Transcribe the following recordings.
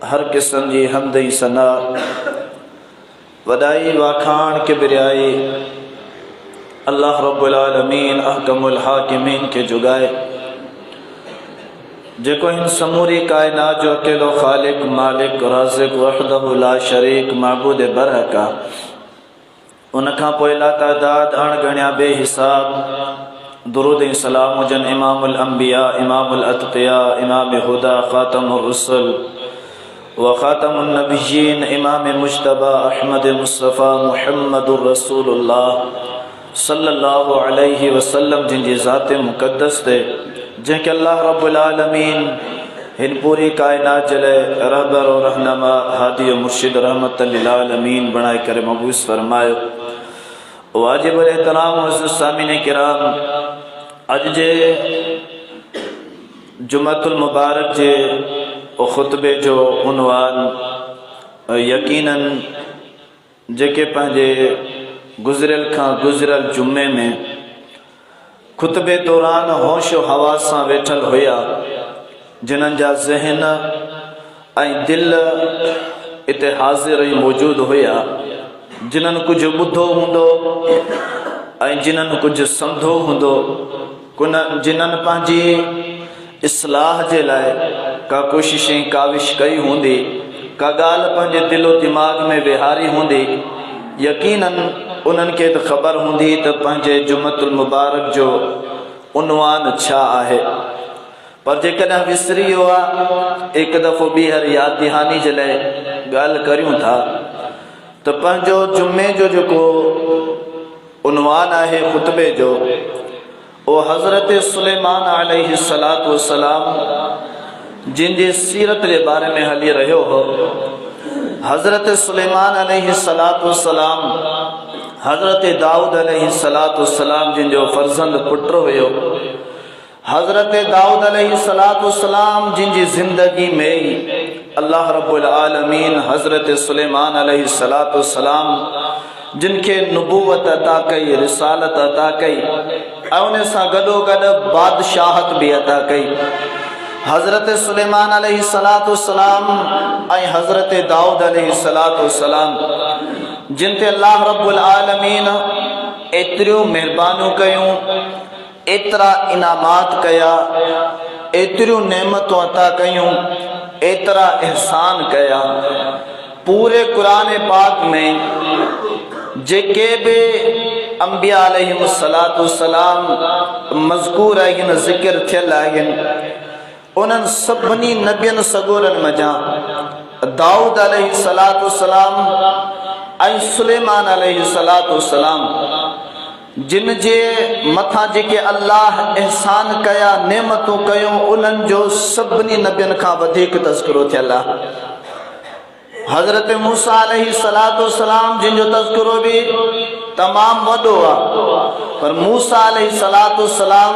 हर किस्म जी हमदई सना वदाई वाखान किबरियाई अल्लाह रब्बुल आलमीन अहकमुल हाकिमीन के जुगाए जेको इन समूरी कायनात जो अकेलो खालिक मालिक राज़िक वहदहु ला शरीक माबूद बरहका उनखां पोइ ला तादाद अणगण्या बेहिसाब दुरूद सलाम हुजन इमामुल अंबिया इमामुल अतक़िया इमाम हुदा ख़ातमुर रुसूल व ख़ातमुन नबिय्यीन इमाम मुज्तबा अहमद मुस्तफ़ा मुहम्मदुर रसूलुल्लाह सल्लल्लाहु अलैहि वसल्लम जिनकी ज़ात मुक़द्दस ते जंहिंखे अल्लाह रब्बुल आलमीन हिन पूरी कायनात जले रहबर और रहनमा हादी और मुर्शिद रहमत लिल आलमीन बनाए करे मबूस फरमायो। वाजिबुल एहतराम हुज़ूर सामीन किराम, अज जे जुमतुल मुबारक जे खुतबे जो उन्वान यकीनन जेके पंहिंजे गुज़रियल खां गुज़रियल जुमे में खुतबे दौरान होशो हवास सां वेठल हुया, जिन्हनि जा ज़हन ऐं दिल इते हाज़िर ऐं मौजूद हुया, जिन्हनि कुछ ॿुधो हूंदो ऐं जिन्हनि कुछ सम्झो हूंदो, जिन्हनि पंहिंजी इस्लाह जे लाइ का कोशिश ऐं काविश कई हूंदी, का ॻाल्हि पंहिंजे दिलो दिमाग़ में विहारी हूंदी, यकीनन उन्हनि खे त ख़बर हूंदी त पंहिंजे जुमतुल मुबारक जो उन्वान छा आहे। पर जेकॾहिं विसरी वियो आहे, हिकु दफ़ो ॿीहर यादि दहानी जे लाइ ॻाल्हि करियूं था त पंहिंजो जुमे जो जेको उन्वान आहे खुतबे जो, उहो हज़रत सुलेमान अलैहिस्सलातु वस्सलाम जिन जी सीरत जे बारे में हली रहियो हो। हज़रत सुलेमान अलैहिस्सलातु वस्सलाम हज़रत दाऊद अलैहिस्सलातु वस्सलाम जिन जो फर्जंद पुत्र हुयो, हज़रत दाऊद अलैहिस्सलातु वस्सलाम जिन जी ज़िंदगी में ही अल्लाह रब्बुल आलमीन हज़रत सुलेमान अलैहिस्सलातु वस्सलाम जिनके नबूवत अता कई, रिसालत अता कई ऐं उन सां गॾोगॾु बादशाहत भी अता कई। हज़रत सुलेमान अलैहिस्सलातु वस्सलाम ऐं हज़रत दाऊद अलैहिस्सलातु वस्सलाम जिन ते अल्लाह रब्बुल आलमीन एतिरियूं महिरबानियूं कयूं, एतिरा इनामात कया, एतिरियूं नेमतूं अता कयूं, एतिरा एहसान कया। पूरे कुरान पाक में जेके भी अंबिया अलैहिमुस्सलातु वस्सलाम मज़कूर आहिनि, ज़िक्र थियल आहिनि, उन्हनि सभिनी नबियनि सगोरनि मज़ा दाऊद अलैहिस्सलातु वस्सलाम ऐं सुलेमान अलैहिस्सलातु वस्सलाम जिन जे मथां जेके अल्लाह एहसान कया, नेमतूं कयूं, उन्हनि जो सभिनी नबियनि खां वधीक तज़किरो थियल आहे। हज़रत मूसा अलैहिस्सलातु वस्सलाम जिन जो तज़किरो भी तमामु वॾो आहे, पर मूसा अलैहिस्सलातु वस्सलाम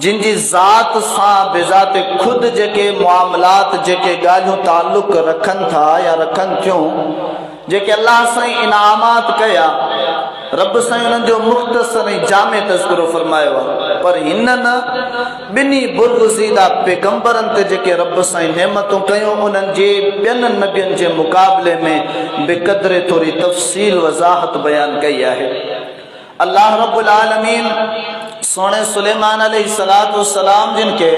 जिन जी ज़ात सां बेज़ात खुद जेके मामलात जेके ॻाल्हियूं ताल्लुक़ रखनि था या रखनि थियूं, जेके अल्लाह सां इनामात कया, रब सां उन्हनि जो मुख़्तसर ऐं जामे तज़किरो फरमायो आहे। पर हिननि ॿिन्ही बुरगुज़ीदा पैगंबरनि ते जेके रब सां नेमतूं कयूं, उन्हनि जे ॿियनि नबियनि जे मुक़ाबले में बेक़दरे थोरी तफ़सील वज़ाहत बयान कई आहे। अल्लाह रब्बुल आलमीन सोने सुलेमान अलैहिस्सलातु वस्सलाम जिन के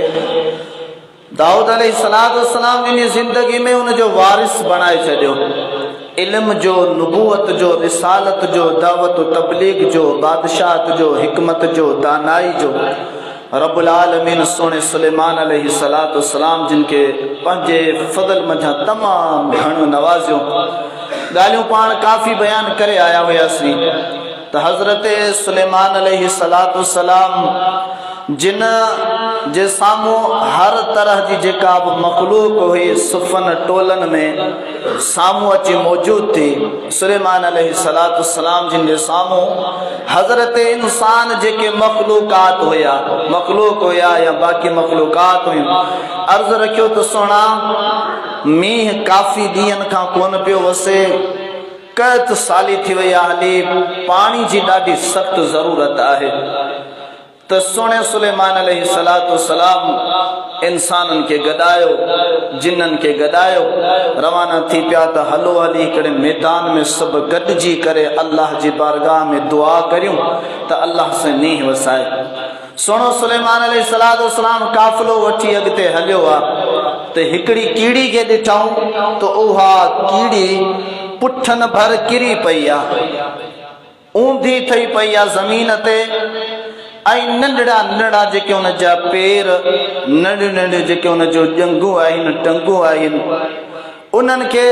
दाऊद अलैहिस्सलातु वस्सलाम जिन जी ज़िंदगी में उनजो वारिस बणाए छॾियो। इल्म जो, नबूवत जो, रिसालत जो, दावत तबलीग जो, बादशाहत जो, हिकमत जो, दानाई जो रब्बुल आलमीन सोने सुलेमान अलैहिस्सलातु वस्सलाम जिनके पंहिंजे फज़ल मझां तमामु घणो नवाज़ियो। ॻाल्हियूं पाण काफ़ी बयान करे आया हुआसीं त हज़रत सुलेमान अलैहिस्सलातु वस्सलाम जिन जे साम्हूं हर तरह जी जेका बि मखलूक हुई सुफ़न टोलन में साम्हूं अची मौजूद थी, सुलेमान अलैहिस्सलातु वस्सलाम जिन जे साम्हूं हज़रत इंसान जेके मखलूकात हुया या बाक़ी मखलूकात हुयूं, अर्ज़ रखियो त सोना मींह काफ़ी ॾींहंनि खां कोन पियो वसे, कैत साली थी वई आहे, हली पाणी जी ॾाढी सख़्त ज़रूरत आहे। तो सोने सुलेमान अलैहिस्सलाम इंसानन के गदायो, जिन्नन के गदायो, रवाना थी पिया त हलो हली करे मैदान में सब गॾिजी करे अल्लाह जी बारगाह में दुआ करियूं त अल्लाह से नीह वसाए। सोनो सुलेमान अलैहिस्सलाम काफ़िलो वठी अॻिते हलियो आहे त हिकिड़ी कीड़ी खे ॾिठऊं त उहा कीड़ी पुठन भर किरी पई आहे, ऊंधी थई पई आहे ज़मीन ते, ऐं नंढड़ा नंढड़ा जेके उन जा पेर, नंढियूं नंढियूं जेके उन जो ॼंगूं आहिनि, टंगूं आहिनि, उन्हनि खे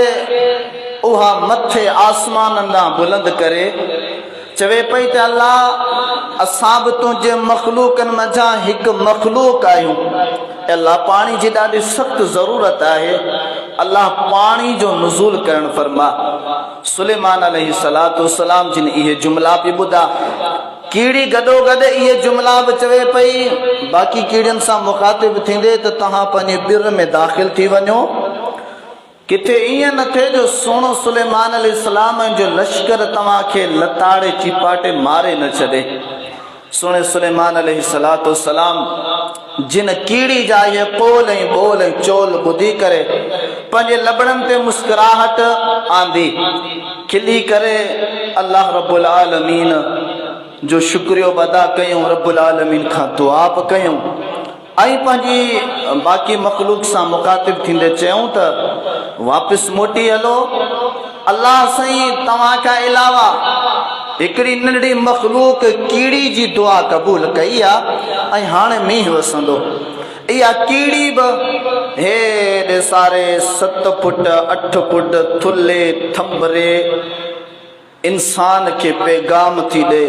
उहा मथे आसमान ॾांहुं बुलंद करे चवे पई त अल्लाह असां बि तुंहिंजे मख़लूकनि मंझां हिकु मख़लूक आहियूं, अल्लाह पाणी जी ॾाढी सख़्तु ज़रूरत आहे, अल्लाह पाणी जो नुज़ूल करणु फरमा। सुलेमान अलैहिस्सलाम जिन इहे जुमला बि ॿुधा, कीड़ी गॾो गॾु इहे जुमला बि चवे पई, बाक़ी कीड़ियुनि सां मुखातिब थींदे त तव्हां पंहिंजे बिर में दाख़िल थी वञो। किथे ईअं न थिए जो सोनो सुलेमान अलैहिस्सलाम जो लश्कर तव्हांखे लताड़े चिपाटे मारे न छॾे। सोने सुलेमान अलैहिस्सलाम जिन कीड़ी जा इहे पोल ऐं बोल ऐं चोल ॿुधी करे पंहिंजे लबड़नि ते मुस्कुराहट आंदी, खिली करे अल्लाह रब्बुल आलमीन जो शुक्रियो अदा कयूं, रब्बुल आलमीन खां दुआ बि कयूं, ऐं पंहिंजी बाक़ी मख़लूक सां मुखातिब थींदे चयूं त वापसि मोटी हलो, अल्लाह साईं तव्हां खां अलावा हिकिड़ी नंढड़ी मख़लूक कीड़ी जी दुआ क़बूल कई आहे ऐं हाणे मींहुं वसंदो। इहा कीड़ी बि हेॾे सारे 7 फुट 8 फुट थुल्हे थंभरे इंसान खे पैगाम थी ॾे,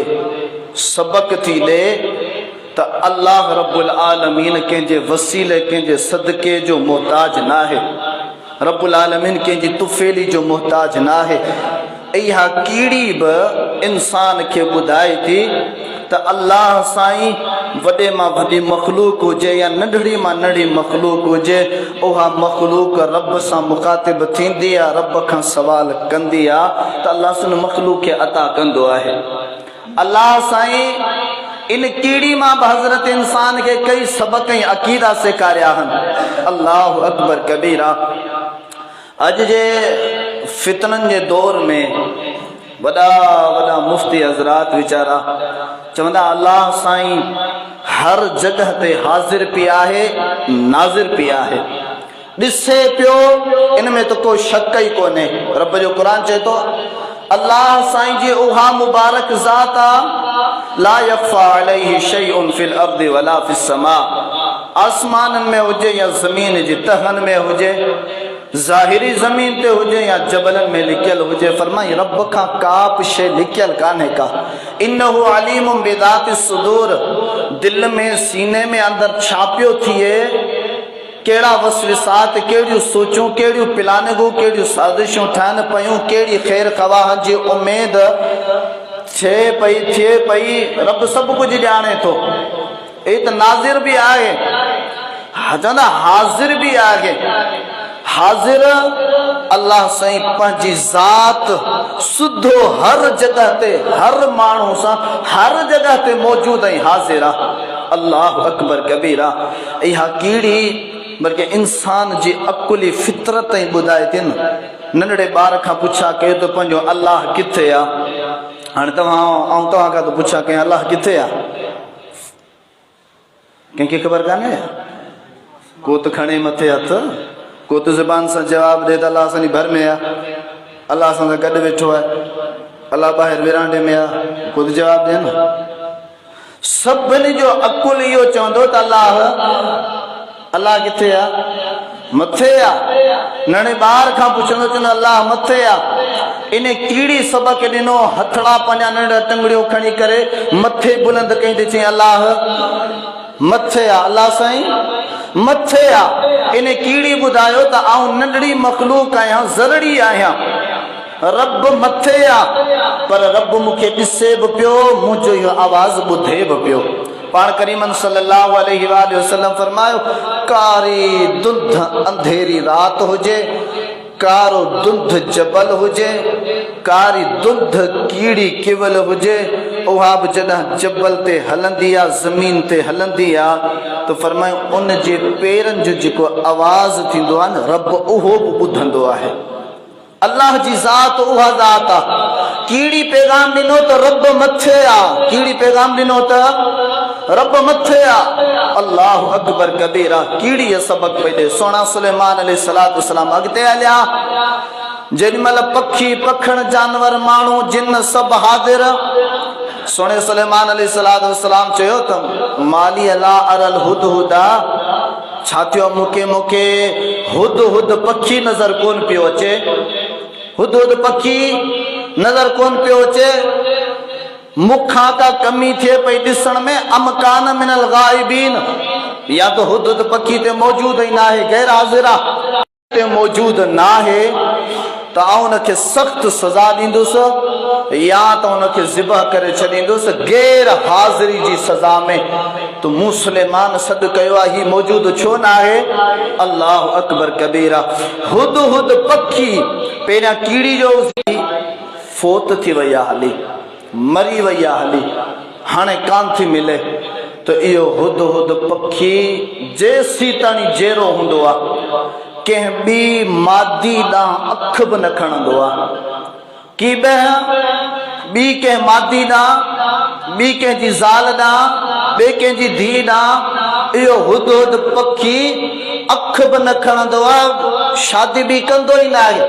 सबक थी ॾे त अल्लाह रब्बुल आलमीन कंहिंजे वसीले कंहिंजे सदके जो मोहताज न आहे, रब्बुल आलमीन कंहिंजी तुफ़ेली जो मोहताज न आहे। इहा कीड़ी बि इंसान खे ॿुधाए थी त अल्लाह साईं वॾे मां वॾी मख़लूक हुजे या नंढड़ी मां नंढड़ी मख़लूक हुजे, उहा मख़लूक रब सां मुखातिब थींदी आहे, रब खां सवाल कंदी आहे त अल्लाह सुन मख़लूक खे अता कंदो आहे। अल्लाह साईं इन कीड़ी मां बि हज़रत इंसान खे कई सबक ऐं अक़ीदा सेखारिया आहिनि। अल्लाहु अकबर कबीरा। अॼु जे फितननि जे दौर में वॾा वॾा मुफ़्ती हज़रात वीचारा चवंदा अल्लाह साईं हर जॻह ते हाज़िर पई आहे, नाज़िर पई आहे, ॾिसे पियो, इन में त कोई शक ई कोन्हे। रब जो क़ुरान चए थो अल्लाह साईं जी उहा मुबारक ज़ात आहे ला यख़्फ़ा अलैहि शैउन फिल अर्दि वला फिस समा, आसमाननि में हुजे या ज़मीन जी तहनि में हुजे, ज़ाहिरी ज़मीन ते हुजे या जबलनि में लिखियल हुजे, फरमाई रब खां का बि शइ लिखियल कान्हे का। इन्नहु अलीमुम बिज़ाति सुदूर, दिल में सीने में अंदर छा पियो थिए, कहिड़ा वसविसात, कहिड़ियूं सोचूं, कहिड़ियूं प्लानिंगूं, कहिड़ियूं साज़िशूं ठहनि पयूं, कहिड़ी ख़ैर ख़वाह जी उमेद थिए पई, रब सभु कुझु ॼाणे थो। हे त नाज़िर बि आहे, चवंदा हाज़िर बि आहे। हाज़िर अल्लाह साईं पंहिंजी ज़ात सुधो हर जॻह ते, हर माण्हू सां हर जॻह ते मौजूद ऐं हाज़िर आहे। अल्लाह अकबर कबीरा। इहा कीड़ी बल्कि इंसान जी अकुली फितरत ई ॿुधाए थी न। नंढड़े ॿार खां पुछा कयो त पंहिंजो अल्लाह किथे आहे, हाणे तव्हां खां त पुछा कयां अल्लाह किथे आहे, कंहिंखे ख़बर कान्हे। को त खणे मथे हथ, को त ज़बान सां जवाब ॾे त अल्लाह असांजी भर में आहे, अल्लाह असां सां गॾु वेठो आहे, अल्लाह ॿाहिरि विरांडे में आहे, को त जवाब ॾे न। सभिनी जो अकुल इहो चवंदो त अल्लाह किथे आहे, मथे आहे। नंढे ॿार खां पुछंदो चवंदो अल्लाह मथे आहे। इन कीड़ी सबक ॾिनो, हथड़ा पंहिंजा नंढा टंगड़ियूं खणी करे मथे बुलंद कई त चई अल्लाह मथे आहे, अल्लाह साईं मथे आहे। इन कीड़ी ॿुधायो त आऊं नंढड़ी मख़लूक आहियां, ज़रड़ी आहियां, रब मथे आहे, पर रब मूंखे ॾिसे बि पियो, मुंहिंजो इहो आवाज़ ॿुधे बि पियो। पाण करीमन सल्लल्लाहु अलैहि वसल्लम फरमायो कारी दुध अंधेरी रात हुजे, कारो दुध जबल हुजे, कारी दुध कीड़ी किवल हुजे, उहा बि जॾहिं जबल ते हलंदी आहे, ज़मीन ते हलंदी आहे, त फरमायो उन जे पेरनि जो जेको आवाज़ थींदो आहे न, रब उहो बि ॿुधंदो आहे। अल्लाह जी ज़ात उहा ज़ात आहे। कीड़ी पैगाम ॾिनो त रब मथे आहे, कीड़ी पैगाम ॾिनो त रब मथे आहे। अल्लाह अकबर कबीरा। कीड़ीअ सबक पई ॾे। सोना सुलेमान अलैहिस्सलाम अॻिते हलिया। जेॾीमहिल पखी पखण जानवर माण्हू जिन सभु हाज़िर, सोने सुलेमान अलैहिस्सलाम चयो त माली अला अरल हुदहुदा, छा थियो मूंखे हुदहुद पखी नज़र कोन पियो अचे, हुदहुद पखी नज़र कोन पियो अचे। मूंखां का कमी थिए पई ॾिसण में, अमकान मिनल गाइबीन, या तो हुदहुद पखी ते मौजूद ई न आहे, गैर हाज़िरा ते मौजूद न आहे, त आउं उनखे सख़्त सज़ा ॾींदुसि या त उनखे ज़िबह करे छॾींदुसि गैर हाज़िरी जी सज़ा में। त मूं सुलेमान सॾु कयो आहे, ही मौजूद छो न आहे? अल्लाह अकबर कबीरा। हुदहुद पखी पहिरियां कीड़ी जो फोत थी वई आहे, हली मरी वई आहे, हली हाणे कान थी मिले। त इहो हुदहुद पखी जेसीं ताईं जहिड़ो हूंदो आहे, कंहिं ॿी मादी ॾांहुं अख बि न खणंदो आहे, की ॿी कंहिं मादी ॾांहुं, ॿी कंहिंजी ज़ाल ॾांहुं, ॿिए कंहिंजी धीउ ॾांहुं इहो हुदहुद पखी अख बि न खणंदो आहे, शादी बि कंदो ई न आहे,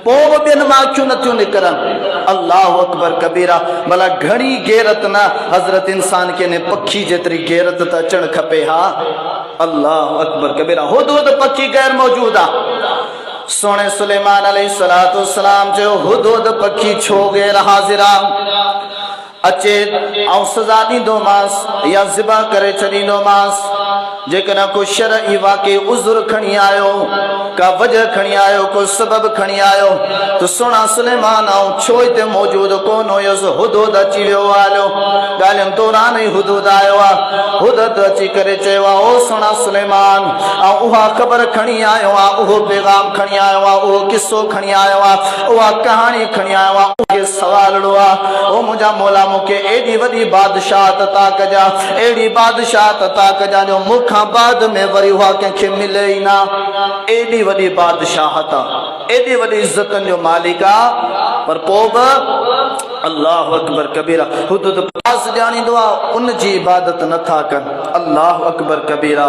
पोइ बि ॿियनि मां अखियूं नथियूं निकिरनि। अल्लाह अकबर कबीरा। भला घणी गैरत न हज़रत इंसान खे ने पखी जेतिरी गैरत त अचणु खपे। हा, अल्लाह अकबर कबीरा। हुदहुद पखी गैर मौजूद आहे। सोने सुलेमान अलैहिस्सलाम चयो हुदहुद पखी छो गैर हाज़िरा अचे, ऐं सज़ा ॾींदोमांसि या ज़िबा करे छॾींदोमांसि जेकॾहिं को शरई वाक़ई उज़ुर खणी आयो, का वजह खणी आयो, को सबब खणी आयो। त सुहिणा सुलेमान ऐं छो हिते मौजूद कोन हुयुसि, हुदहुद अची वियो हलियो, ॻाल्हियुनि दौरान ई हुदहुद आयो आहे। हुदहुद अची करे चयो आहे, ओ सुहिणा सुलेमान, ऐं उहा ख़बर खणी आयो आहे, उहो पैगाम खणी आयो आहे, उहो किसो खणी आयो आहे, उहा कहाणी खणी आयो आहे, उनखे सवालड़ो आहे। ओ मुंहिंजा मौला, मूंखे एॾी वॾी बादशाहत अता कजा, एॾी बादशाहत अता कजा जो मूंखां बाद में वरी उहा कंहिंखे मिले ई न। एॾी वॾी बादशाहत आहे, एॾी वॾी इज़तनि जो मालिक आहे, पर पोइ बि अल्लाह अकबर कबीरा। हुदहुद पास ॼाणींदो आहे, उन जी इबादत नथा कनि। अल्लाह अकबर कबीरा।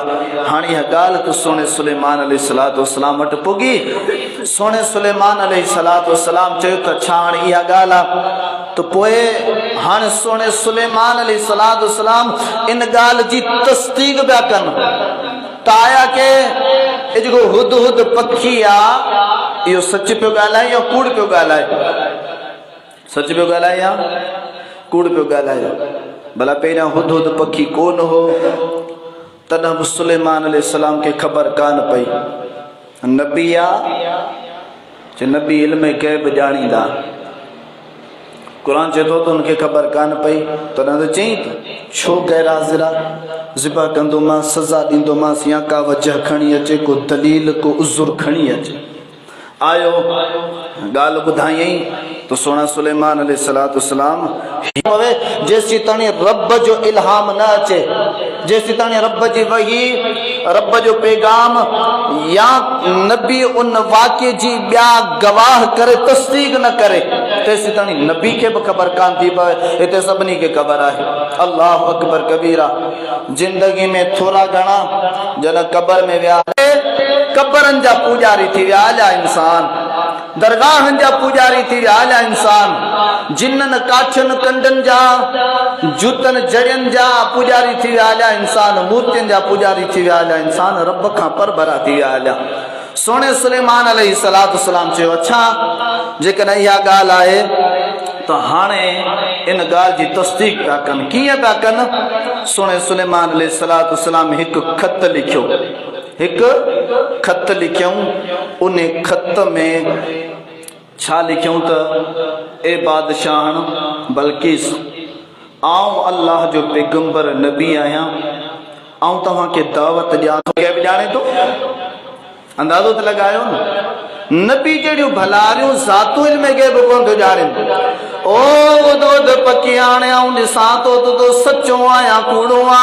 हाणे इहा ॻाल्हि त सोने सुलेमान अलैहिस्सलाम वटि पुगी। सोने सुलेमान अलैहिस्सलाम चयो त छा हाणे इहा ॻाल्हि आहे? त पोइ हाणे सोने सुलेमान अलैहिस्सलाम इन ॻाल्हि जी तस्दीक पिया कनि त आया के जेको हुदहुद पखी आहे इहो सच पियो ॻाल्हाए या कूड़ पियो ॻाल्हाए? सच पियो ॻाल्हाए या कूड़ पियो ॻाल्हाए? भला पहिरियां हुदहुद पखी कोन हो, तॾहिं बि सुलेमान अलैहिस्सलाम खे ख़बर कान पई। नबी आहे, नबी इल्म गैब ॼाणींदा। क़ुरान चए थो त उनखे ख़बर कान पई, तॾहिं त चई त छो गैर हाज़िरा, ज़िबा कंदोमांसि, सज़ा ॾींदोमांसि, या का वजह खणी अचे, को दलील, को उज़ुर खणी अचे। आयो ॻाल्हि ॿुधायई तो सोना सुलेमान अलैहिस्सलाम जेसी ताणी रब जो इल्हाम न अचे, जेसी ताणी रब जी वही, रब जो पैगाम या नबी उन वाक़े जी ॿिया गवाह करे तस्दीक न करे, तेसी ताणी नबी खे भी ख़बर कान थी पवे। हिते सभिनी खे ख़बर आहे। अल्लाह अकबर कबीरा। जिंदगी में थोड़ा घणा जन कबर में विया, कबरन जा पुजारी थी विया आला इंसान, दरगाहन जा पुजारी थी विया आला इंसान, जिन्नन काठन कंडन जा, जूतन जड़ियन जा पुजारी थी विया आला इंसान, मूर्तियन जा पुजारी थी विया आला इंसान, रब खां परबरा थी विया आला। सोने सुलेमान अलैहिस्सलाम चयो, अच्छा जेकॾहिं इहा ॻाल्हि आहे त हाणे इन ॻाल्हि जी तस्दीक पिया कनि। कीअं पिया कनि? सोने सुलेमान अलैहिस्सलाम हिकु खत लिखियो, हिकु खत लिखियऊं। उन खत में छा लिखियऊं त ए बादशाहन बल्किस, आऊं अल्लाह जो पैगंबर नबी आहियां, आऊं तव्हांखे दावत ॾियां थो। के बि ॼाणे थो, अंदाज़ो त लॻायो न, नबी जड़ियों भलारियों ज़ातू इल्म के बुकों तो जारिन ओ दो पकियाने आऊं निसा तो सच्चो आया कूड़ुआ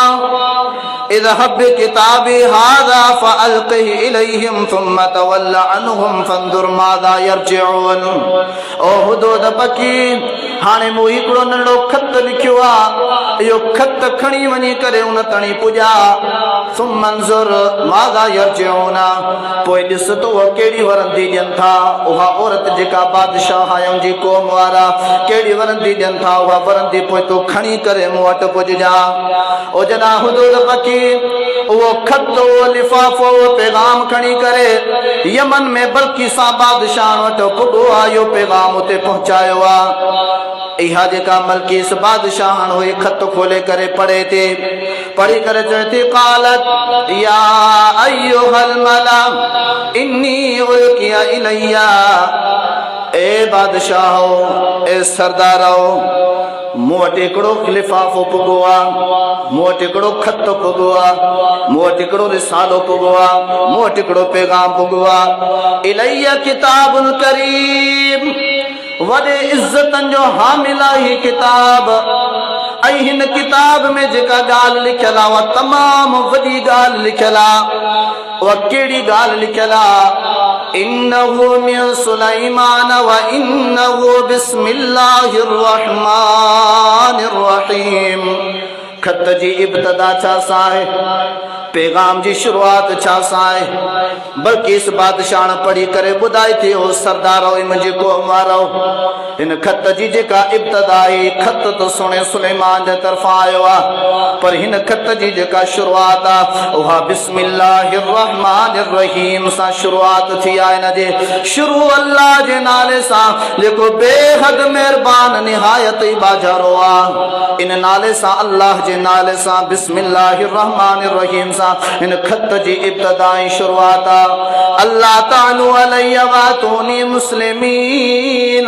इज़हब किताबी हाज़ा फ़अल्क़िह इलैहिम थुम्मा तवल्ला अन्हुम फ़ंज़ुर माज़ा यरजिऊन। ओ हुदूद पकी हाणे मूं हिकिड़ो नंढो ख़त लिखियो आहे, इहो ख़त खणी वञी करे उन तणी पुॼा सुम्मा अंज़ुर माज़ा यरजिऊन, पोइ ॾिस तो उहा कहिड़ी वरंदी ॾियनि था उहा औरत जेका बादशाहनि जी क़ौम वारा कहिड़ी वरंदी ॾियनि था उहा वरंदी पोइ तूं खणी करे मूं वटि पुॼजा। ओ जॾहिं हुदूद पकी वो खत वो लिफाफो वो पैगाम खणी करे यमन में बल्किसा बादशाह वटि पुॻो आहे, इहो पैगाम उते पहुचायो आहे। इहा जेका मलकीस बादशाह हुई खत खोले करे पढ़े थी, पढ़ी करे चवे थी क़ालत या अय्युहल मला इन्नी उल्किया इलैया, ए बादशाहो ए सरदारो मूं वटि हिकिड़ो लिफाफो पुॻो आहे, मूं वटि हिकिड़ो खत पुॻो आहे, मूं वटि हिकिड़ो रिसालो पुॻो आहे, मूं वटि हिकिड़ो पैगाम पुॻो आहे। इलैया किताबुल करीम, वॾे इज़तनि जो हामिल आहे ही किताब, ऐं हिन किताब में जेका ॻाल्हि लिखियल आहे उहा तमामु वॾी ॻाल्हि लिखियल आहे। उहा कहिड़ी ॻाल्हि लिखियल आहे? इन्नहु मिन सुलैमान व इन्नहु बिस्मिल्लाहिर रहमानिर रहीम। खत जी इब्तिदा छा सां आहे, पैगाम जी शुरुआत छा सां आहे, बल्कि इस बादशाह ने पढ़ी करे ॿुधाई थी ओ सरदारो मुंहिंजी क़ौम वारो, हिन खत जी जेका इब्तिदा आहे खत तो सुणे सुलेमान जे तरफ़ां आयो आहे, पर हिन खत जी जेका शुरुआत आहे उहा बिस्मिल्लाहिर रहमानिर रहीम सां शुरुआत थी आहे। हिन जे शुरू अल्लाह जे नाले सां जेको बेहद महिरबान निहायत ई बाजारो आहे, इन नाले सां अल्लाह जे नाले सां बिस्मिल्लाहिर रहमानिर रहीम सां इन खत जी इब्तिदा शुरुआत आहे। अल्लाह तालू अलैया वातूनी मुस्लिमीन,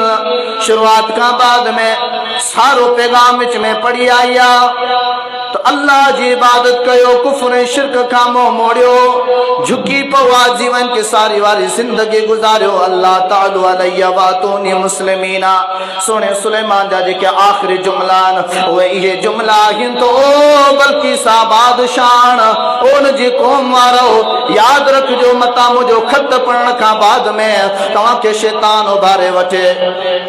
शुरुआत का बाद में सारो पैगाम विच में पढ़ी आई आहे तो अल्लाह जी इबादत कयो, कुफ्र शिरक का मुंह मोड़ियो, झुकी पवा जीवन के सारी वाली जिंदगी गुजारियो। अल्लाह तालू अलैया वातूनी मुस्लिमीना, सोने सुलेमान जा जेके आखिरी जुमला उहे इहे जुमला आहिनि तो ओ बल्कि सा बादशाह उन जी क़ौम वारो याद रखजो, मता मुझो खत पढ़ण का बाद में तव्हां के शैतान उभारे वठे,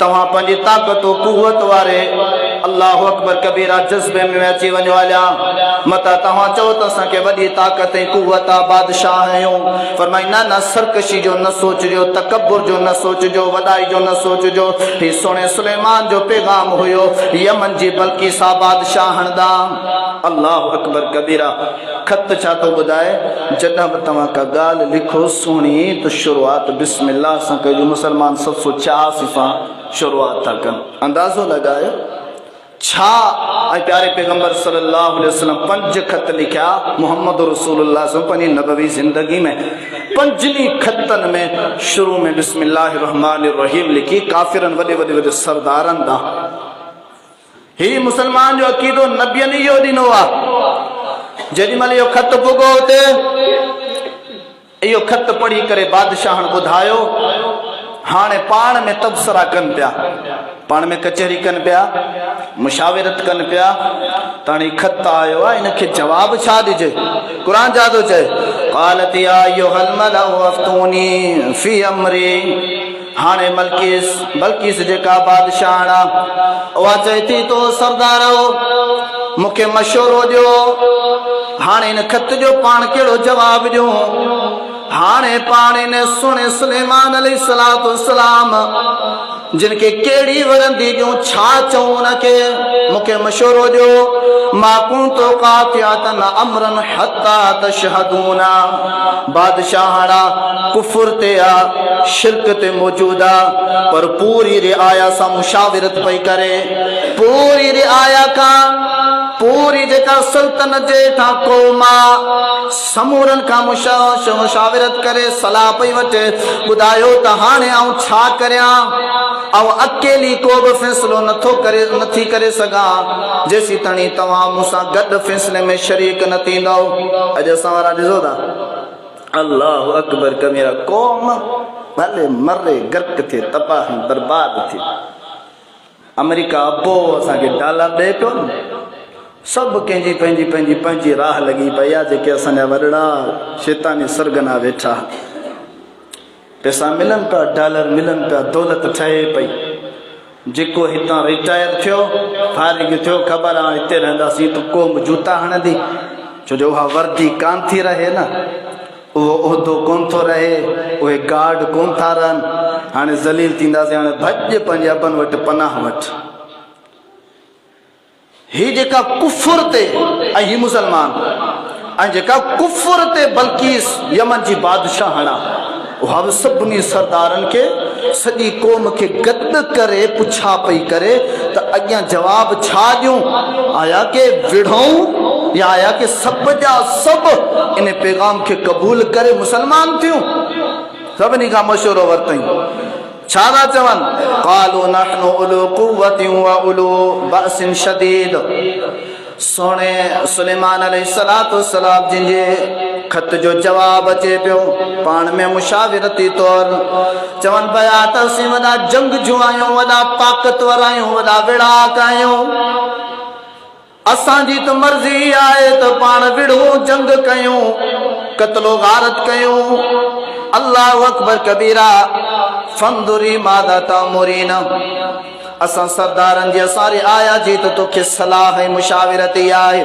तव्हां पंहिंजी ताक़त कुवत वारे अल्लाह अकबर कबीरा जज्बे में अची वञो हलिया, मता तव्हां चओ त असांखे वॾी ताक़त ऐं कुवत आहे, बादशाह आहियूं। फरमाई न सरकशी जो न सोचजो, तकब्बुर जो न सोचजो, वॾाई जो न सोचजो। ही सोने सुलेमान जो पैगाम हुयो यमन जी बल्किसा बादशाहन ॾांहुं। अल्लाह अकबर कबीरा। खत छा थो ॿुधाए, जॾहिं बि तव्हां का ॻाल्हि लिखो सुहिणी त शुरूआत बिस्मिल्लाह सां कजो। मुसलमान 786 सां शुरूआत था कनि, अंदाज़ो लॻायो छा। ऐं प्यारे पैगंबर सल्लल्लाहु अलैहि वसल्लम 5 खत लिखिया मोहम्मद रसूलुल्लाह पंहिंजी नबवी ज़िंदगी में। 5 खतनि में शुरू में बिस्मिल्लाहिर रहमानिर रहीम लिखी काफ़िरनि वॾे सरदारनि ॾांहुं। ही मुसलमान जो अक़ीदो नबियनि इहो ॾिनो आहे। जेॾीमहिल इहो खत पुॻो हुते, इहो खत पढ़ी करे बादशाहनि ॿुधायो, हाणे पाण में तबसरा कनि पिया, पाण में कचहरी कनि पिया, मुशाविरत कनि पिया। ताणी खत आयो आहे, इनखे जवाब छा ॾिजे? क़ुरान छा थो चए? क़ालत या अय्युहल मलअ अफ्तूनी फी अमरी। हाणे बल्किस जेका बादशाह आहे उहा चए थी तो सरदारो मूंखे मशवरो ॾियो, हाणे इन खत जो पाण कहिड़ो जवाब ॾियूं? हाणे पाण ने सुने सुलेमान अलैहिस्सलातु वस्सलाम जिनके केड़ी वरंदी ॾियूं, छा चऊं उनखे? मूंखे मशवरो ॾियो। मा कुंतु कातियातन अमरन हत्ता तशहदूना। बादशाहड़ा कुफर ते आ, शिरक ते मौजूद आ, पर पूरी रिआया सां मुशाविरत पई करे, पूरी रिआया का पूरी जेका सल्तनत जे हेठां क़ौमा समूरन का मुशाविरत करे सलाह पई वठे। ॿुधायो त हाणे आऊं छा करियां? ऐं अकेली को बि फ़ैसिलो नथी करे सघां जेसी ताणी तव्हां मूंसां गॾु फ़ैसिले में शरीक न थींदव। अॼु असां वारा ॾिसो था अल्लाह अकबर कबीरा। कौम भले मरे गर्क थे, तबाह बर्बाद थे। अमेरिका अबो असांखे डॉलर ॾे पियो न, सभु कंहिंजी पंहिंजी पंहिंजी पंहिंजी राह लॻी पई आहे। जेके असांजा वॾड़ा शैतानी सरगना वेठा, पैसा मिलनि पिया, डॉलर मिलनि पिया, दौलत ठहे पई। जेको हितां रिटायर थियो, फारिग थियो, ख़बर आहे हिते रहंदासीं त क़ौम जूता हणंदी, छो जो उहा वर्दी कान थी रहे न, उहो उहिदो कोन थो रहे, उहे गार्ड कोन था रहनि। हाणे ज़लील थींदासीं, हाणे भॼ पंहिंजे अबनि वटि पनाह वटि। ही जेका कुफुर ते ऐं ही मुसलमान, ऐं जेका कुफुर ते बल्किस यमन जी बादशाह हणा, उहा बि सभिनी सरदारनि खे सॼी क़ौम खे गॾु करे पुछा पई करे त अॻियां जवाब छा ॾियूं, आया के विढ़ूं या आया के सभ जा सभु इन पैगाम खे क़बूल करे मुसलमान थियूं। सभिनी खां मशवरो वरितई, छा था चवनि? क़ालू नहनु उलू क़ुव्वतिन व उलू बअसिन शदीद। सोणे सुलेमान अलैहिस्सलाम जिनजे खत जो जवाब अचे पियो पाण में मुशाविरती तौर, चवनि पिया त असीं वॾा जंगजू आहियूं, वॾा ताक़तवर आहियूं, वॾा विड़ाक आहियूं। असांजी त मर्ज़ी आहे त पाण विड़ूं, जंग कयूं, क़त्लो गारत कयूं। अल्लाहु अकबर कबीरा। फंदुरी मादा तामुरीन। असां सरदारनि जी असांजी आया जी त तोखे सलाह ऐं मुशाविरती आहे,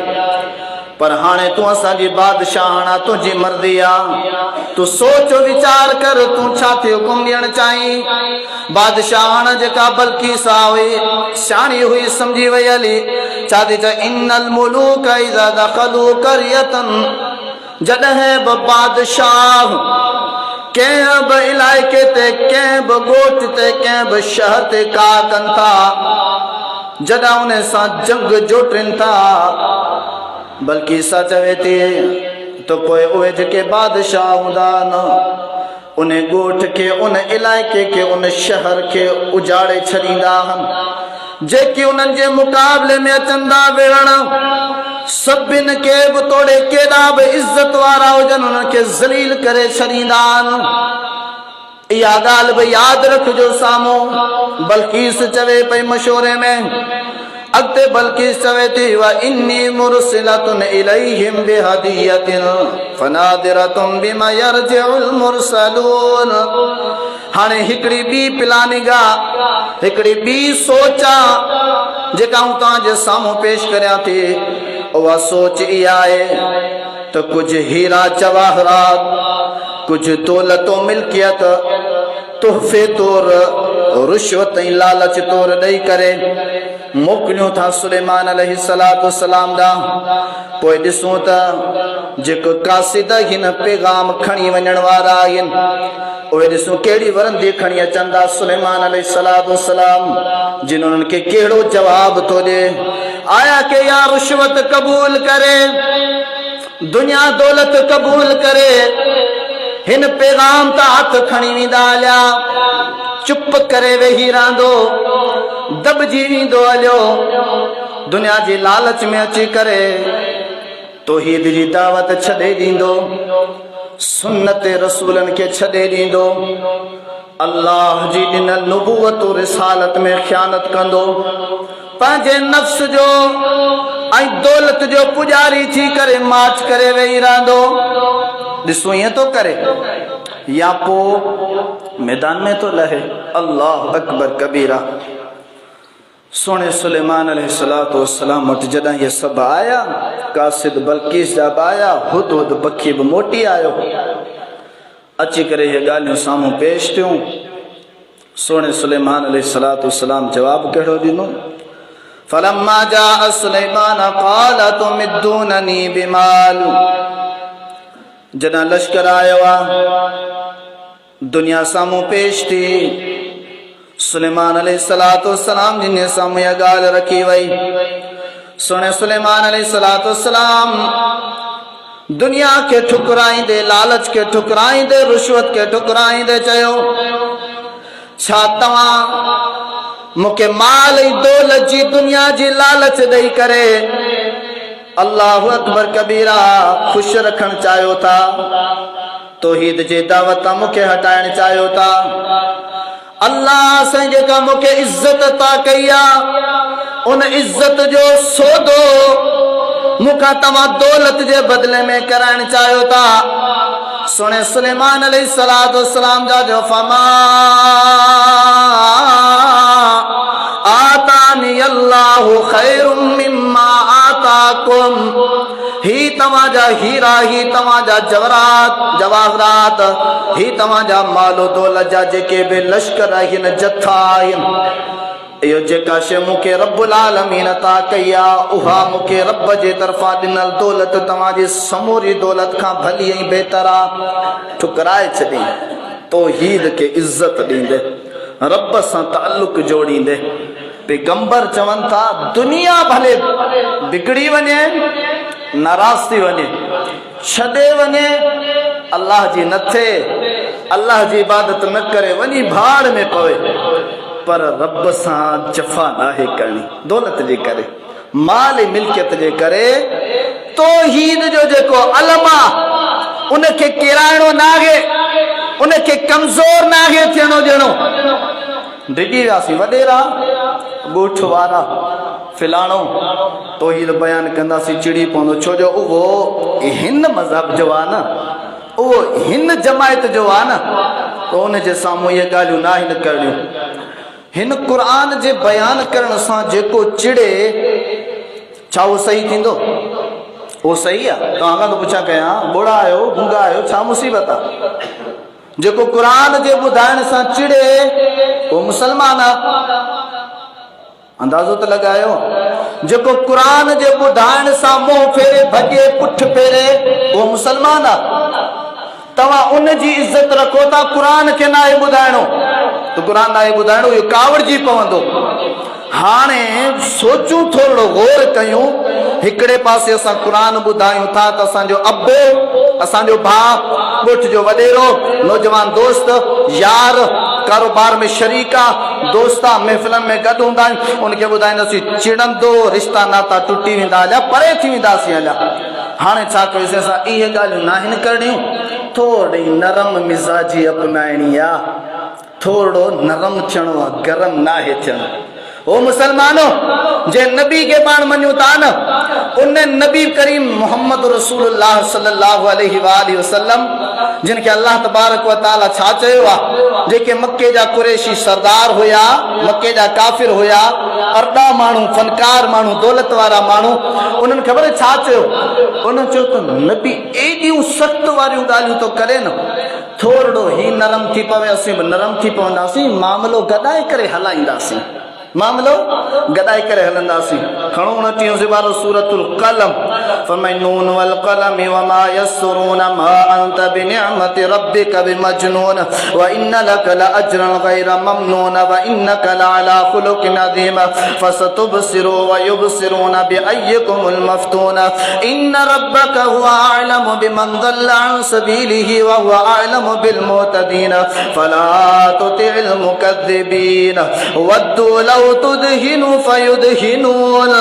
पर हाणे तूं असांजी बादशाह आना, तुंहिंजी मर्ज़ी आहे। तूं सोच वीचार कर, तूं छा थी हुकुम ॾियणु चाहीं? बादशाह हाणे जेका बल्किस हुई, शाणी हुई, सम्झी वई हली। छा थी चए? इन्नल मुलूक इज़ा दख़लू क़रियतन। जॾहिं बि बादशाह कंहिं बि इलाइक़े ते, कंहिं बि ॻोठ ते, कंहिं बि शहर ते का कनि था, जॾहिं उन सां जंग जोटनि था, बल्कि सा चवे थी त पोइ उहे जेके बादशाह हूंदा न, उन ॻोठ खे, उन इलाइक़े खे, उन शहर खे उजाड़े छॾींदा आहिनि। जेके उन्हनि जे मुक़ाबले में अचनि था विढ़ण, सभिनि खे बि तोड़े, केॾा बि इज़त वारा हुजनि, उन्हनि खे ज़लील करे छॾींदा आहिनि। इहा ॻाल्हि बि यादि रखिजो साम्हूं। बल्किस चवे पई मशवरे में, अॻिते बल्किस चवे थी व इन्नी मुरसिलतुन इलैहिम बिहदियतिन फनादिरतुम बिमा यरजिउल मुरसलून। हाणे हिकिड़ी ॿी प्लानिंग आहे, हिकिड़ी ॿी सोच आहे जेका आऊं तव्हांजे साम्हूं पेश करियां थी। उहा सोच इहा आहे त कुझु हीरा जवाहरात, कुझु दौलतो मिल्कियत तोहफ़े तौर, रुश्वत ऐं लालच तौर ॾेई करे मोकिलियूं था सुलेमान अलैहिस्सलाम ॾांहुं। पोइ ॾिसूं त जेको कासिद हिन पैगाम खणी वञण वारा आहिनि, उहे ॾिसूं कहिड़ी वरंदी खणी अचनि था सुलेमान अलैहिस्सलाम, जिन उन्हनि खे कहिड़ो जवाब थो ॾे। आया के या रुश्वत क़बूल करे, दुनिया दौलत क़बूल करे, हिन पैगाम त हथ खणी वेंदा हलिया, चुप करे वेही रहंदो, दबजी वेंदो हलियो, दुनिया जी लालच में अची करे तौहीद जी दावत छॾे ॾींदो, सुन्नत रसूलनि खे छॾे ॾींदो, अल्लाह जी ॾिनल नुबुवत रिसालत में ख़यानत कंदो, पंहिंजे नफ्स जो ऐं दौलत जो पुजारी थी करे माच करे वेही रहंदो। ॾिसो ईअं थो करे या पोइ मैदान में थो लहे। अल्लाह अकबर कबीरा। सोने सुलेमान अलैहिस्सलाम वटि जॾहिं इहे सभु आया, कासिद बल्किस जा बि आया, हुदहुद पखी बि मोटी आयो, अची करे इहे ॻाल्हियूं साम्हूं पेश थियूं। सोने सुलेमान अलैहिस्सलाम जवाबु कहिड़ो ॾिनो? फलम्मा जाअ सुलेमान क़ाल तुमिद्दूननी बिमाल। जॾहिं लश्कर आयो आहे, दुनिया साम्हूं पेश थी, सुलेमान अलैहिस्सलाम जिन साम्हूं इहा ॻाल्हि रखी वई। सुणे सुलेमान अलैहिस्सलाम दुनिया के ठुकराईंदे, लालच के ठुकराईंदे, रुश्वत के ठुकराईंदे चयो, छा तव्हां मूंखे माल ऐं दौलत जी, दुनिया जी लालच ॾेई करे अल्लाहु अकबर कबीरा ख़ुशि रखणु चाहियो था? तौहीद जे दावत मूंखे हटाइण चाहियो था। अल्लाह से जेका मूंखे इज्जत ता कई आहे उन इज्जत जो सौदो मूंखां तव्हां दौलत जे बदले में कराइण चाहियो था। सुने सुलेमान अलैहिस्सलाम जा जो फमा आतानी अल्लाहु खैरुम मिम्मा आताकुम। ही तव्हांजा हीरा, ही तव्हांजा जवाहरात, ही तव्हांजा मालो दौलत जा जेके बि लश्कर आहिनि, जथा आहिनि, इहो जेका शइ मूंखे रब्बुल आलमीन अता कई आहे उहा मूंखे रब जे तरफ़ां ॾिनल दौलत तव्हांजी समूरी दौलत खां भली ऐं बहितर आहे। ठुकराए छॾी तौहीद खे इज़त ॾींदे, रब सां ताल्लुक़ जोड़ींदे। पैगंबर चवनि था दुनिया भले बिगड़ी वञे, नाराज़ थी वञे, छॾे वञे, अल्लाह जी न थिए, अल्लाह जी इबादत न करे, वञी भाड़ में पवे, पर रब सां जफ़ा नाहे करणी। दौलत जे करे, माल मिल्कियत जे करे तौहीद जो जेको अलम आहे उनखे किराइणो नाहे, उनखे कमज़ोर नाहे थियणो ॾियणो। डिॼी वियासीं वॾेरा ॻोठ वारा फिलाणो तौहीद बयान कंदासीं चिड़ी पवंदो, छो जो उहो हिन मज़हब जो आहे न, उहो हिन जमायत जो आहे न, तो उनजे साम्हूं इहे ॻाल्हियूं न आहिनि करणियूं। हिन क़ुरान जे बयान करण सां जेको चिड़े, छा उहो सही थींदो? उहो सही आहे? तव्हां खां थो पुछा कयां, बुढ़ा आहियो, गूंगा आहियो, छा मुसीबत आहे? जेको क़ुरान जे ॿुधाइण सां चिड़े उहो मुसलमान आहे? अंदाज़ो त लॻायो। जेको क़ुरान जे ॿुधाइण सां मुंहुं फेरे, भॼे, पुठ फेरे, उहो मुसलमान आहे। तव्हां उन जी इज़त रखो था, क़ुरान खे न आहे ॿुधाइणो, तो क़ुरान न आहे ॿुधाइणो, इहो कावड़जी पवंदो। हाणे सोचूं, थोरो गौर कयूं। हिकिड़े पासे असां क़ुरान ॿुधायूं था त असांजो अबो, असांजो भाउ, ॻोठ जो वॾेरो, नौजवान दोस्त, यार, कारोबार में शरीक आहे, दोस्त आहे, महफ़िलनि में गॾु हूंदा आहियूं, उनखे ॿुधाईंदासीं चिड़ंदो, रिश्ता नाता टुटी वेंदा, हलिया परे थी वेंदासीं, हलिया। हाणे छा कयोसीं असां? इहे ॻाल्हियूं न आहिनि करणियूं, थोरी नरम मिज़ाजी अपनाइणी आहे, थोरो नरम थियणो आहे, गरम नाहे थियणो। ओ मुसलमानो, जे नबी के पाण मञूं था न, उन नबी करीम मोहम्मद रसूलुल्लाह सल्लल्लाहु अलैहि वसल्लम जिन खे अल्लाह तबारक व तआला छा चयो आहे, जेके मक्के जा कुरैशी सरदार हुया, मक्के जा काफ़िर हुया, अरड़ा माण्हू, फनकार माण्हू, दौलत वारा माण्हू, उन्हनि ख़बर छा चयो? उन्हनि चयो त नबी एॾियूं सख़्त वारियूं ॻाल्हियूं थो करे न, थोरो ही नरम थी पवे, असीं बि नरम थी पवंदासीं, मामिलो गॾाए करे हलाईंदासीं, मामलो गदाई करे हलंदासीं। खणो 29 ज़ुबार सूरतुल क़लम, फरमाए नून वल क़लम वमा यसरून मा अंत बिनिअमति रब्बिक बिमजनून व इन लक लअजरन गैर ममनून व इन्नक लअला खुलुकिन अज़ीम फसतुबसिरु व युबसिरून बिअय्यिकुमुल मफ्तून इन रब्बक हुवा अअलमु बिमन ضل عن سبيله وهو अअलमु बिलमुहतदीन फला तुतिअल मुकद्दिबीन वद्दू लौ तुदहिनु फयुदहिनून।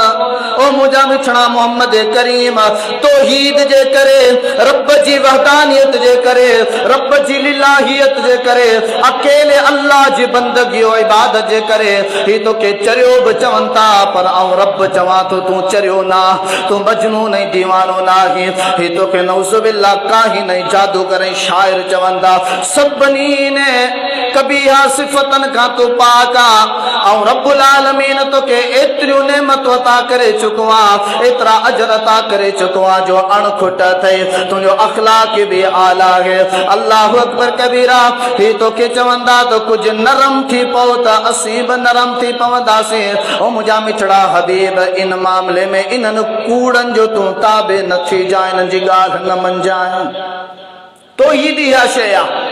ओ मुंहिंजा मिठड़ा मोहम्मद करीम, तौहीद जे करे, रब जी वहदानियत जे करे, रब जी लिलाहियत जे करे, अकेले अल्लाह जी बंदगी और इबादत जे करे ही तोखे चरियो बि चवनि था, पर आऊं रब चवां थो तूं चरियो ना, तूं मजनू नहीं, दीवानो ना, ही तोखे नौज़ुबिल्लाह काहिन नहीं, जादूगर ऐं शाइर चवनि था। सभिनी ने कबीहा सिफ़तनि खां तूं पाक आहे, ऐं रब्बुल आलमीन तोखे एतिरियूं नेमतूं अता करे चुको आहे, एतिरा अजर अता करे चुको आहे जो अणखुट अथई, तुंहिंजो अखलाक बि आला आहे। अल्लाहु अकबर कबीरा। ही तोखे चवंदा त कुझु नरम थी पओ त असीं बि नरम थी पवंदासीं। ओ मुंहिंजा मिठड़ा हबीब, इन मामले में इन्हनि कूड़नि जो तूं ताबे न थी जाए, इन्हनि जी ॻाल्हि न मंझाए। तौहीद इहा शइ आहे,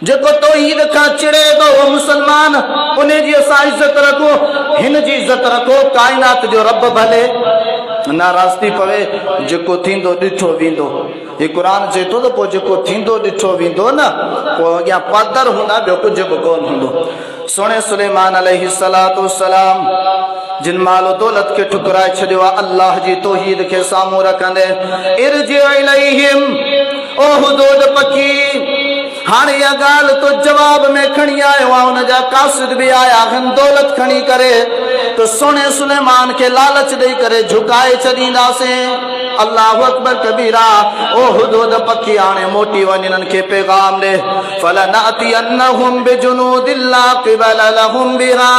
जेको तौहीद खां चिड़े थो उहो मुसलमान, उन जी असां इज़त रखो, हिन जी इज़त रखो। काइनात जो रब भले नाराज़ थी पवे, जेको थींदो ॾिठो वेंदो। हे क़ुरान चए थो त पोइ जेको थींदो ॾिठो वेंदो न, पोइ अॻियां पदर हूंदा, ॿियो कुझु बि कोन हूंदो। सुणे सुलेमान अलैहिस्सलातु वस्सलाम जिन माल दौलत खे ठुकराए छॾियो आहे, अल्लाह जी तौहीद खे साम्हूं रखंदे, इरजि इलैहिम ओ हुदूद पकी हाणे या गाल तो जवाब में खणी आयो आ उन जा कासिद भी आया हन दौलत खणी करे तो सोने सुलेमान के लालच दे करे झुकाए छदींदासे अल्लाहु अकबर कबीरा ओ हुदूद पकी हाणे मोटी वञन के पैगाम दे फलनअतियन्नहुम बिजुनूदिल्ला क़िबल लहुम बिहा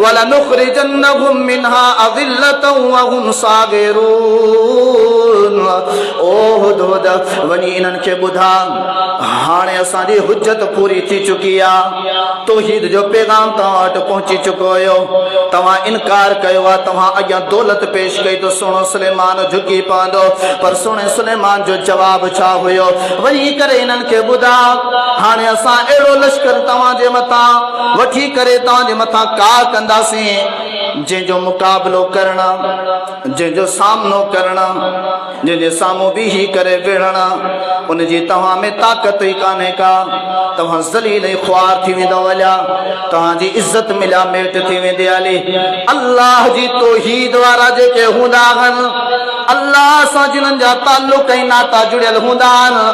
वलनुखरिजन्नहुम मिनहा अज़िल्लतन व हुम सागिरून ओ हुदूद वनी इनन के बुधा हाणे असांजी हुज्जत पूरी थी चुकी आ तौहीद जो पैगाम तव्हां वटि पहुची चुको हुयो तव्हां इनकार कयो आ तव्हां अॻियां दौलत पेश कई तो सुहिणो सुलेमान झुकी पवंदो पर सुहिणे सुलेमान जो जवाब छा हुयो वञी करे इन्हनि खे ॿुधा हाणे असां अहिड़ो लश्कर तव्हांजे मथां वठी करे तव्हांजे मथां कार कंदासीं जंहिंजो मुक़ाबिलो करणु जंहिंजो सामनो करणु जंहिंजे साम्हूं बीही करे विढ़णु उनजी तव्हां में ताक़त ई कान्हे का तव्हां ज़लील ऐं ख़्वार थी वेंदव वलिया तव्हांजी इज़त मिलिया मेट थी वेंदी हली अल्लाह जी तौहीद वारा जेके हूंदा आहिनि अल्लाह सां जिन्हनि जा ताल्लुक ऐं नाता जुड़ियल हूंदा आहिनि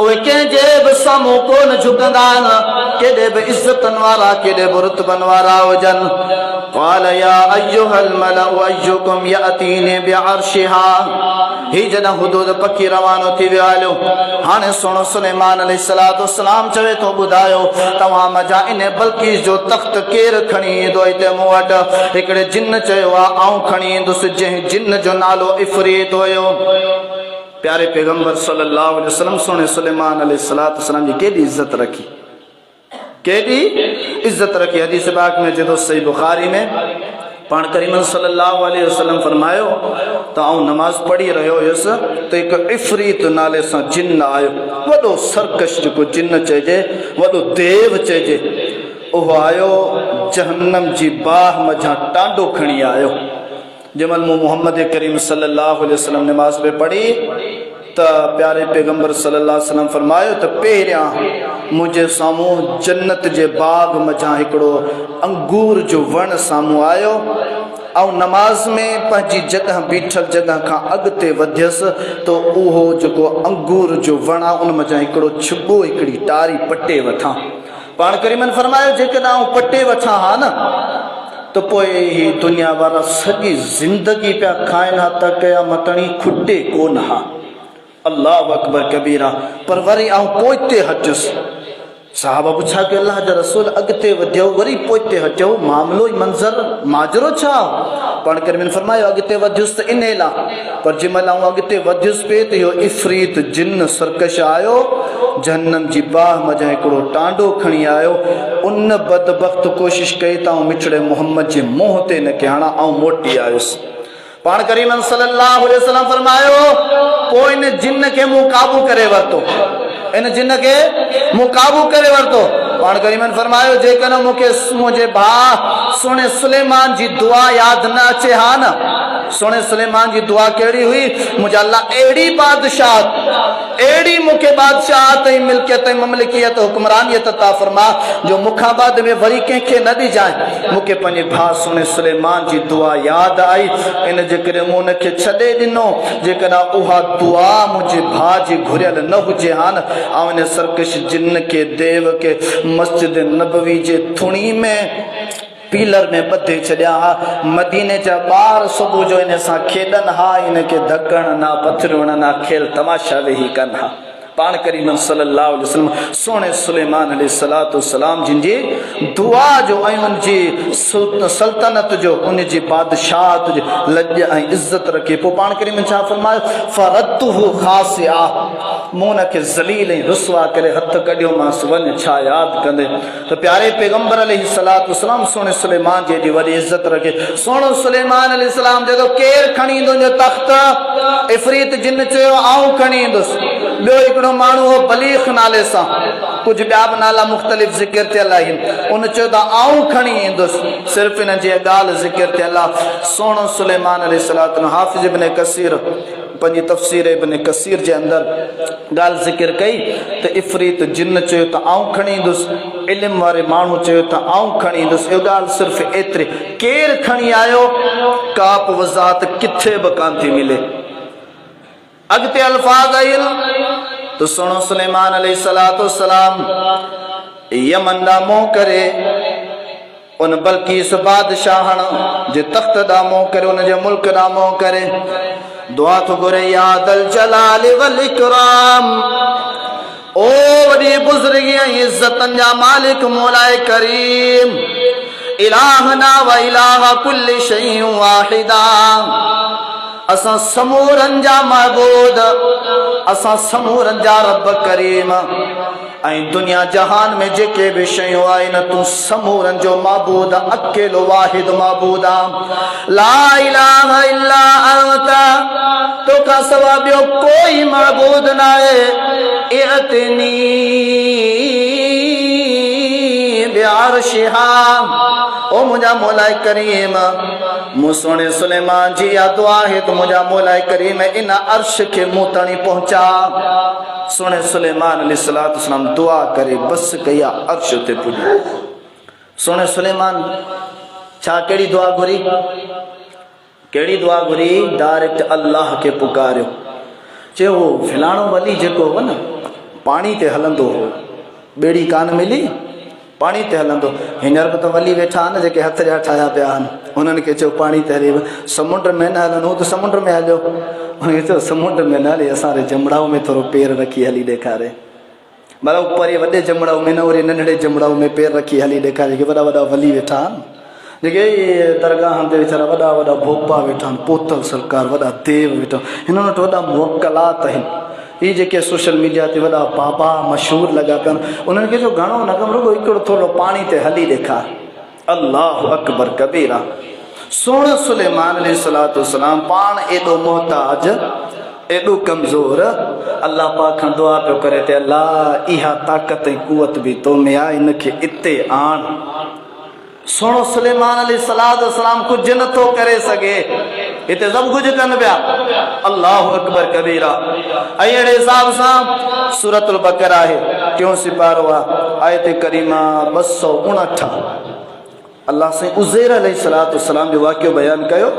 उहे कंहिंजे बि साम्हूं कोन झुकंदा आहिनि केॾे बि इज़तनि वारा केॾे बि रुतबनि वारा हुजनि क़ाल या अय्युहल मलउ अय्युकुम यअतीनी बिअर्शिहा ही जॾहिं हुदूद पकी रवानो थी वियो हलियो हाणे सुहिणो सुलेमान अलैहिस्सलातु वस्सलाम चवे थो ॿुधायो तव्हां मजा इन बल्कीस जो तख़्त केरु खणी ईंदो हिते मूं वटि हिकिड़े जिन चयो आहे आऊं खणी ईंदुसि जंहिं जिन जो नालो इफ़रीत हुयो प्यारे पैगंबर सल्लल्लाहु अलैहि वसल्लम सुहिणे सुलेमान अलैहिस्सलातु वस्सलाम जी केॾी इज़त रखी केॾी इज़त रखी हदीस पाक में जेको सही बुखारी में पाण करीम सल्लल्लाहु अलैहि वसल्लम फरमायो त आऊं नमाज़ पढ़ी रहियो हुयुसि त हिकु इफ़रीत नाले सां जिन आयो वॾो सरकश जेको जिन चइजे वॾो देव चइजे उहो आयो जहन्नम जी बाह मझां टांडो खणी आयो जंहिंमहिल मूं मुहम्मद करीम सल्लल्लाहु अलैहि वसल्लम नमाज़ पे पढ़ी त प्यारे पैगंबर सल्लल्लाहु अलैहि वसल्लम फरमायो त पहिरियां मुंहिंजे साम्हूं जन्नत जे बाग मझां हिकिड़ो अंगूर जो वण साम्हूं आयो ऐं नमाज़ में पंहिंजी जॻह बीठल जॻह खां अॻिते वधियसि त उहो जेको अंगूर जो वण आहे उन मझां हिकिड़ो छिॿो हिकिड़ी टारी पटे वठां पाण करीमन फरमायो जेकॾहिं आउं पटे वठां हा न तो पोइ ही दुनिया वारा सॼी ज़िंदगी पिया खाइनि हा त क़यामतणी खुटे कोन हा अल्लाहु अकबर कबीरा पर वरी आउं पोइते हटियुसि साहबा पुछा कि अल्लाह जा रसूल अॻिते वधियो वरी पोइते हटियो मामलो ई मंज़र माजरो छा पाण करीमन फरमायो अॻिते वधियुसि त इन लाइ पर जंहिंमहिल आउं अॻिते वधियुसि पिए त इहो इफ़रीत जिन सरकश आयो जहन्नम जी बाह मझां हिकिड़ो टांडो खणी आयो उन बदबख़्त कोशिशि कई त आउं मिठड़े मोहम्मद जे मुंहं ते न के हाणे आउं मोटी आयुसि पाण करीमन सल्लल्लाहु अलैहि वसल्लम फरमायो पोइ इन जिन खे मूं काबू करे वरितो इन जिन खे मूं काबू करे वरितो पाण करीमन फरमायो जेकॾहिं मूंखे मुंहिंजे भाउ सुहिणे सुलेमान जी दुआ यादि न अचे हा न सुहिणे सुलेमान जी दुआ कहिड़ी हुई मुंहिंजा अल्लाह अहिड़ी बादशाह अहिड़ी मूंखे बादशाहत ऐं मिल्कियत ऐं ममलिकियत हुक्मरानियत अता फरमा जो मूंखां बाद में वरी कंहिंखे न ॾिजांइ मूंखे पंहिंजे भाउ सुहिणे सुलेमान जी दुआ यादि आई इन जे करे मूं हुनखे छॾे ॾिनो जेकॾहिं उहा दुआ मुंहिंजे भाउ जी घुरियल न हुजे हा न ऐं इन सरकश जिन खे देव खे मस्जिद नबवी जे थुणी में पीलर में ॿधे छॾिया हा मदीने जा ॿार सुबुह जो इन सां खेॾनि हा इनखे धकण ना पथरियूं ना खेल तमाशा वेही कनि हा पाण करीम सल्लल्लाहु अलैहि वसल्लम सुहिणे सुलेमान अलैहिस्सलातु वस्सलाम जिन जी दुआ जो ऐं उनजी सल्तनत जो उनजी बादशाहत जो लॼ ऐं इज़त रखे पोइ पाण करीम छा फरमायो फरतुहु खासिआ मूं उनखे ज़लील ऐं रुसवा करे हथ कढियोमांसि वञ छा यादि कंदे त प्यारे पैगंबर अलैहिस्सलातु वस्सलाम सुहिणे सुलेमान जी एॾी वॾी इज़त रखे सुहिणो सुलेमान अलैहिस्सलाम जो केरु खणी ईंदो जो तख़्त इफ़रीत जिन चयो आऊं खणी ईंदुसि ॿियो हिकिड़ो माण्हू हो बलीख नाले सां कुझु ॿिया बि नाला मुख़्तलिफ़ ज़िक्र थियल आहिनि उन चयो त आऊं खणी ईंदुसि सिर्फ़ु इन जी ॻाल्हि ज़िक्र थियल आहे सुहिणो सुलेमान अलैहिस्सलातु हाफ़िज़ इब्न कसीर पंहिंजी तफ़सीर इब्न कसीर जे अंदरि ॻाल्हि ज़िक्र कई त इफ़रीत जिन चयो त आऊं खणी ईंदुसि इल्म वारे माण्हू चयो त आऊं खणी ईंदुसि इहो ॻाल्हि सिर्फ़ु एतिरे केरु खणी आयो का बि वज़ाहत किथे बि कान थी मिले अॻिते अल्फाज़ आहिनि तो सुनो सुलेमान अलैहिस्सलाम यमन दा मोह करे उन बल्कीस बादशाहन जे तख्त दा मोह करे उन जे मुल्क दा मोह करे दुआ तो घुरे या दल जलाल वल इकराम ओ वडी बुजुर्गी इज्जतन जा मालिक मौलाए करीम इलाहना व इलाहा कुल्ली शैइन वाहिदा असा समूरन जा महबूद असा समूरन जा रब करीम ऐं दुनिया जहान में जेके भी शयूं आहिनि तू समूरन जो महबूद अकेलो वाहिद महबूद ला इलाहा इल्ला अंता तो का सवा ॿियो कोई महबूद न आहे इतनी बिअर्शिहा ओ मुंहिंजा मौलाए करीम मूं सोने सुलेमान जी या दुआ है तो मुंहिंजा मौलाए करीम इन अर्श के मूं ताणी पहुंचा सोने सुलेमान अलैहिस्सलाम दुआ करे बस कया अर्श ते पुॼी सोने सुलेमान छा कहिड़ी दुआ घुरी डायरेक्ट अल्लाह के पुकारियो चयो फिलाणो वली जेको हो न पानी ते हलंदो हो बेड़ी कान मिली पानी ते हलंदो हींअर बि त वली वेठा आहिनि जेके हथ जा ठाहिया पिया आहिनि उन्हनि खे चयो पानी ते हली समुंड में न हलनि हू त समुंड में हलियो उनखे चयो समुंड में न हले असांजे जमड़ाऊ में थोरो पेर रखी हली ॾेखारे मतिलबु परे वॾे जमड़ाऊ में न वरी नंढड़े जमड़ाऊ में पेर रखी हली ॾेखारे जेके वॾा वॾा वली वेठा आहिनि जेके दरगाहनि ते वीचारा वॾा वॾा भोपा वेठा आहिनि पोतल सरकार वॾा देव वेठा हिननि वटि वॾा मुवक्कलात आहिनि ये जेके सोशल मीडिया ते वॾा बाबा मशहूर लॻा पिया उन्हनि खे जो घणो न कम रुगो हिकिड़ो थोरो पानी ते हली ॾेखार अल्लाह अकबर कबीरा सोण सुलेमान अलैहिस्सलाम पाण एॾो मोहताज एॾो कमज़ोर अल्लाह पाक खां दुआ पियो करे ते अल्लाह इहा ताक़त ऐं कुवत बि तो में आहे इनखे इते आण सोणो सुलेमान अलैहिस्सलाम कुछ नथो करे सके इते सब कुछ कन पिया अल्लाह अकबर कबीरा अहिड़े हिसाब सां सूरतुल बकरा है टियों सिपारो आहे आयत करीमा 259 अल्लाह से उज़ैर अलैहिस्सलाम जो वाक़ियो बयान कयो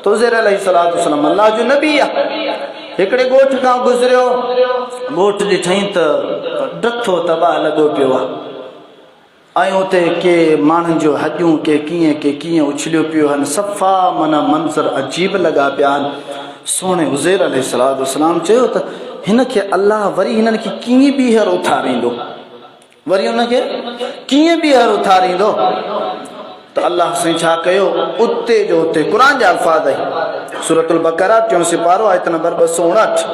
तो उज़ैर अलैहिस्सलाम अल्लाह जो नबी आहे हिकिड़े ॻोठ खां गुज़रियो ॻोठ ॾिठई त डथो तबाह लॻो पियो आहे ऐं उते के माण्हुनि जो हॾियूं के कीअं उछलियो पियो आहिनि सफ़ा माना मंज़र अजीब लॻा पिया आहिनि सोणे उज़ैर अलैहिस्सलाम चयो त हिनखे अल्लाह वरी हिननि खे कीअं ॿीहर उथारींदो वरी हुनखे कीअं ॿीहर उथारींदो त अल्लाह साईं छा कयो उते जो उते क़ुर जा अल्फाज़ आई सूरतुल बकरा 3 सिपारो आयत नंबर 259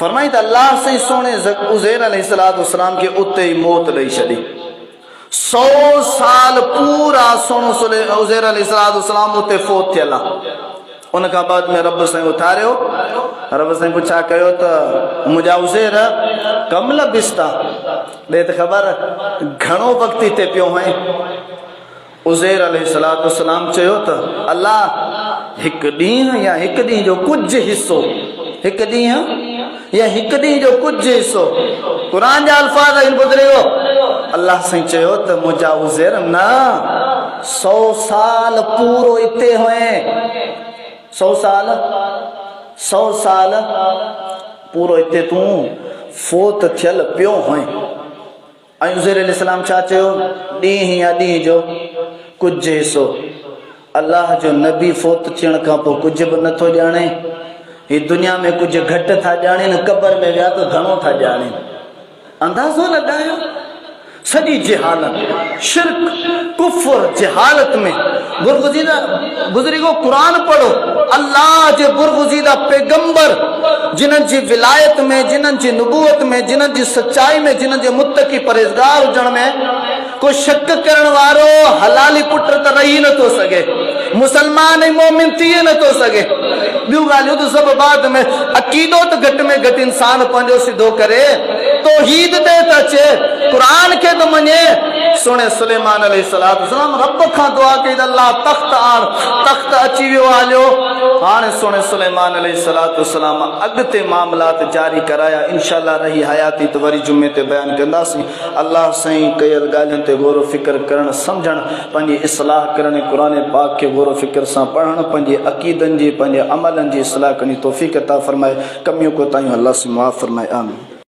फरमाई त अल्लाह साईं सोणे उज़ैर अलैहिस्सलाम खे उते ई मौत ॾेई छॾी 100 साल पूरा सोनो उज़ैर अलैहिस्सलाम उते फोत थियल आहे उन खां बाद में रब साईं उथारियो रब साईं पुछा कयो त मुंहिंजा उज़ैर कम लबिस्ता ॾे त ख़बर घणो वक़्तु हिते पियो हुअईं उज़ैर अलैहिस्सलाम चयो त अल्लाह हिकु ॾींहुं या हिकु ॾींहुं जो कुझु हिसो हिकु ॾींहुं या हिकु ॾींहुं जो कुझु हिसो क़ुर जा अल्फाज़ आहिनि ॿुधरियो अल्लाह साईं चयो त मुंहिंजा उज़ैर न 100 साल पूरो हिते हुए 100 साल पूरो हिते तूं फोत थियल पियो हुए ऐं उज़ैर अलैहिस्सलाम छा चयो ॾींहुं या ॾींहुं जो कुझु हिसो अल्लाह जो नबी फोत थियण खां पोइ कुझु बि नथो ॼाणे ही दुनिया में कुझु घटि था ॼाणनि क़बर में विया त घणो था ॼाणनि अंदाज़ो लॻायो सॼी जहालत शिरक कुफर जहालत में बुरगुज़ीदा बुजुर्गो कुरान पढ़ो अल्लाह जे बुरगुज़ीदा पैगंबर जिन्हनि जी विलायत में जिन्हनि जी नबूवत में जिन्हनि जी सच्चाई में जिन्हनि जे मुत्तकी परहेज़गार हुजण में को शक करण वारो हलाली पुट त रही नथो सघे मुसलमान ऐं मोमिन थी नथो सघे ॿियूं ॻाल्हियूं त सभु बाद में अक़ीदो त घटि में घटि इंसान पंहिंजो सिधो करे तौहीद ते त अचे क़ुरान खे त मञे सुणे सुलेमान अलैहिस्सलाम रब खां दुआ कई त अल्लाह तख्त आण तख्त अची वियो हलियो हाणे सुणे सुलेमान अलैहिस्सलाम अॻिते मामलात जारी कराया इंशाअल्लाह रही हयाती त वरी जुमे ते बयान कंदासीं अल्लाह साईं कयल ॻाल्हियुनि ते गौर फ़िक्र करणु सम्झणु पंहिंजी इस्लाह करण क़ुर पाक खे गौर फ़िक्र सां पढ़णु पंहिंजी अक़ीदनि जी पंहिंजे अमलनि जी इस्लाह करणी तौफ़ीक़ अता फ़रमाए कमियूं कोताहियूं अल्लाह से माफ़ फ़रमाए आमीन।